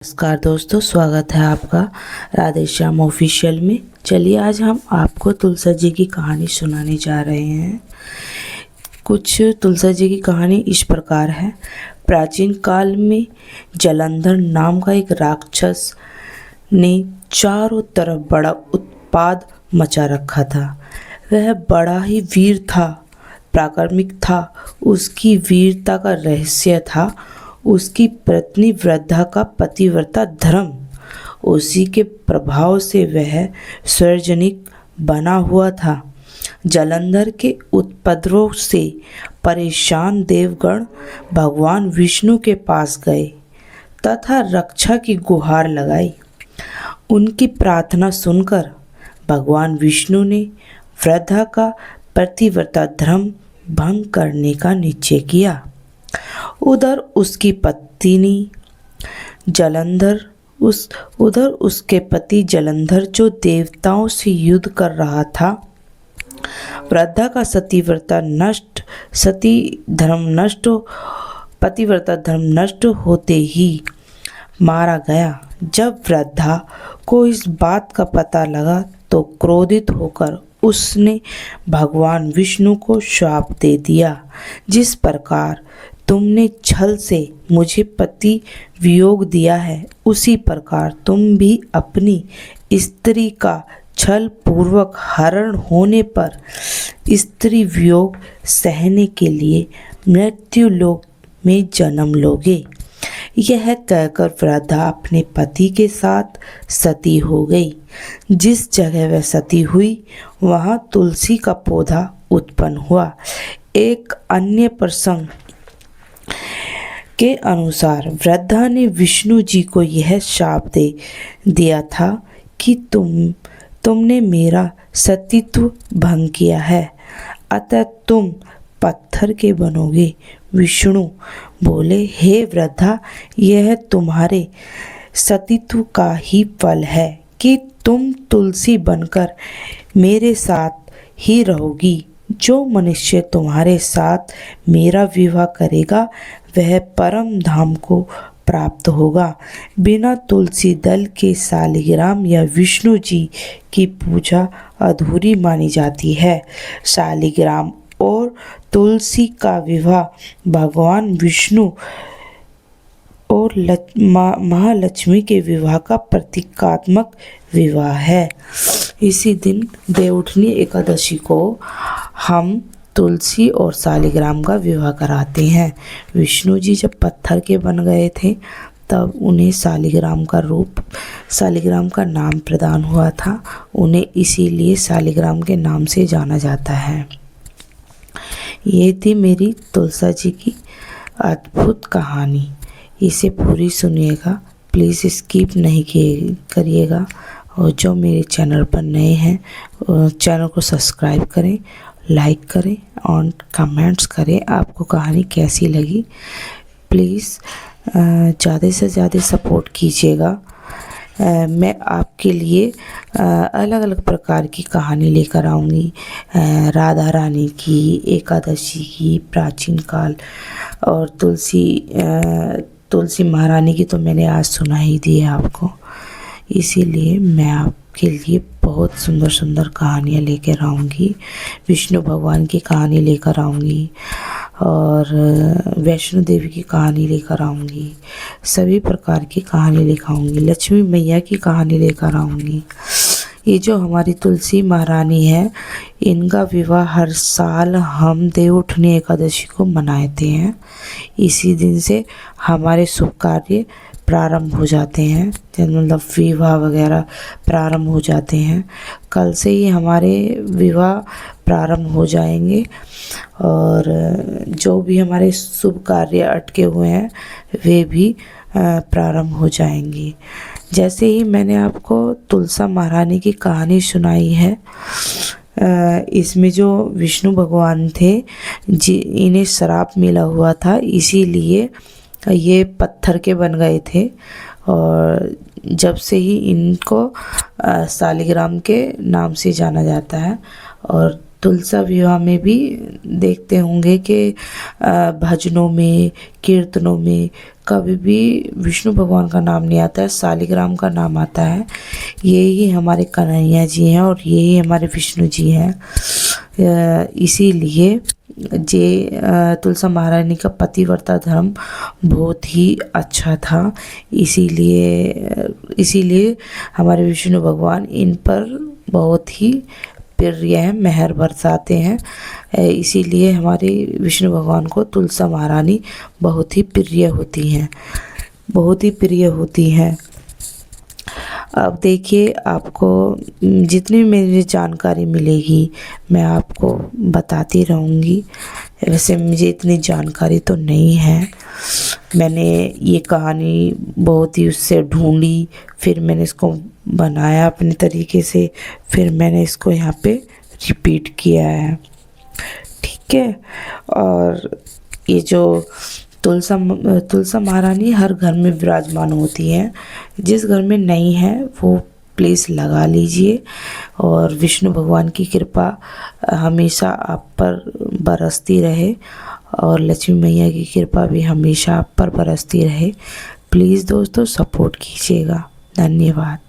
नमस्कार दोस्तों, स्वागत है आपका राधे श्याम ऑफिशियल में। चलिए आज हम आपको तुलसा जी की कहानी सुनाने जा रहे हैं। कुछ तुलसा जी की कहानी इस प्रकार है। प्राचीन काल में जलंधर नाम का एक राक्षस ने चारों तरफ बड़ा उत्पात मचा रखा था। वह बड़ा ही वीर था, पराक्रमिक था। उसकी वीरता का रहस्य था उसकी पत्नी वृद्धा का पतिव्रता धर्म। उसी के प्रभाव से वह सार्वजनिक बना हुआ था। जलंधर के उपद्रव से परेशान देवगण भगवान विष्णु के पास गए तथा रक्षा की गुहार लगाई। उनकी प्रार्थना सुनकर भगवान विष्णु ने वृद्धा का पतिव्रता धर्म भंग करने का निश्चय किया। उधर उसकी पत्नी जलंधर उधर उसके पति जलंधर जो देवताओं से युद्ध कर रहा था। वृद्धा का पतिव्रता धर्म नष्ट होते ही मारा गया। जब वृद्धा को इस बात का पता लगा तो क्रोधित होकर उसने भगवान विष्णु को श्राप दे दिया। जिस प्रकार तुमने छल से मुझे पति वियोग दिया है, उसी प्रकार तुम भी अपनी स्त्री का छल पूर्वक हरण होने पर स्त्री वियोग सहने के लिए मृत्यु लोक में जन्म लोगे। यह कहकर वृद्धा अपने पति के साथ सती हो गई। जिस जगह वह सती हुई वहां तुलसी का पौधा उत्पन्न हुआ। एक अन्य प्रसंग के अनुसार वृद्धा ने विष्णु जी को यह शाप दे दिया था कि तुमने मेरा सतीत्व भंग किया है, अतः तुम पत्थर के बनोगे। विष्णु बोले, हे वृद्धा, यह तुम्हारे सतीत्व का ही फल है कि तुम तुलसी बनकर मेरे साथ ही रहोगी। जो मनुष्य तुम्हारे साथ मेरा विवाह करेगा वह परम धाम को प्राप्त होगा। बिना तुलसी दल के शालिग्राम या विष्णु जी की पूजा अधूरी मानी जाती है। शालिग्राम और तुलसी का विवाह भगवान विष्णु और महालक्ष्मी के विवाह का प्रतीकात्मक विवाह है। इसी दिन देवउठनी एकादशी को हम तुलसी और शालिग्राम का विवाह कराते हैं। विष्णु जी जब पत्थर के बन गए थे तब उन्हें शालिग्राम का नाम प्रदान हुआ था। उन्हें इसीलिए शालिग्राम के नाम से जाना जाता है। ये थी मेरी तुलसा जी की अद्भुत कहानी। इसे पूरी सुनिएगा, प्लीज़ स्किप नहीं करिएगा। और जो मेरे चैनल पर नए हैं चैनल को सब्सक्राइब करें, लाइक करें और कमेंट्स करें आपको कहानी कैसी लगी। प्लीज़ ज़्यादा से ज़्यादा सपोर्ट कीजिएगा। मैं आपके लिए अलग अलग प्रकार की कहानी लेकर आऊँगी। राधा रानी की, एकादशी की, प्राचीन काल और तुलसी महारानी की तो मैंने आज सुना ही दी है आपको। इसीलिए मैं आपके लिए बहुत सुंदर सुंदर कहानियाँ लेकर आऊँगी। विष्णु भगवान की कहानी लेकर आऊँगी और वैष्णो देवी की कहानी लेकर आऊँगी। सभी प्रकार की कहानी लेकर आऊँगी। लक्ष्मी मैया की कहानी लेकर आऊँगी। ये जो हमारी तुलसी महारानी है, इनका विवाह हर साल हम देवउठनी एकादशी को मनाते हैं। इसी दिन से हमारे शुभ कार्य प्रारंभ हो जाते हैं, मतलब विवाह वगैरह प्रारंभ हो जाते हैं। कल से ही हमारे विवाह प्रारंभ हो जाएंगे और जो भी हमारे शुभ कार्य अटके हुए हैं वे भी प्रारंभ हो जाएंगी। जैसे ही मैंने आपको तुलसा महारानी की कहानी सुनाई है, इसमें जो विष्णु भगवान थे इन्हें श्राप मिला हुआ था, इसीलिए ये पत्थर के बन गए थे। और जब से ही इनको शालिग्राम के नाम से जाना जाता है। और तुलसा विवाह में भी देखते होंगे कि भजनों में, कीर्तनों में कभी भी विष्णु भगवान का नाम नहीं आता है, शालिग्राम का नाम आता है। यही हमारे कन्हैया जी हैं और यही हमारे विष्णु जी हैं। इसीलिए तुलसी महारानी का पतिव्रता धर्म बहुत ही अच्छा था। इसीलिए हमारे विष्णु भगवान इन पर बहुत ही प्रिय है, मेहर बरसाते हैं। इसीलिए हमारे विष्णु भगवान को तुलसी महारानी बहुत ही प्रिय होती हैं, बहुत ही प्रिय होती हैं। अब देखिए, आपको जितनी मेरी जानकारी मिलेगी मैं आपको बताती रहूँगी। वैसे मुझे इतनी जानकारी तो नहीं है, मैंने ये कहानी बहुत ही उससे ढूंढी, फिर मैंने इसको बनाया अपने तरीके से, फिर मैंने इसको यहाँ पे रिपीट किया है, ठीक है। और ये जो तुलसी महारानी हर घर में विराजमान होती हैं। जिस घर में नहीं है वो प्लीज़ लगा लीजिए, और विष्णु भगवान की कृपा हमेशा आप पर बरसती रहे, और लक्ष्मी मैया की कृपा भी हमेशा आप पर बरसती रहे। प्लीज़ दोस्तों सपोर्ट कीजिएगा। धन्यवाद।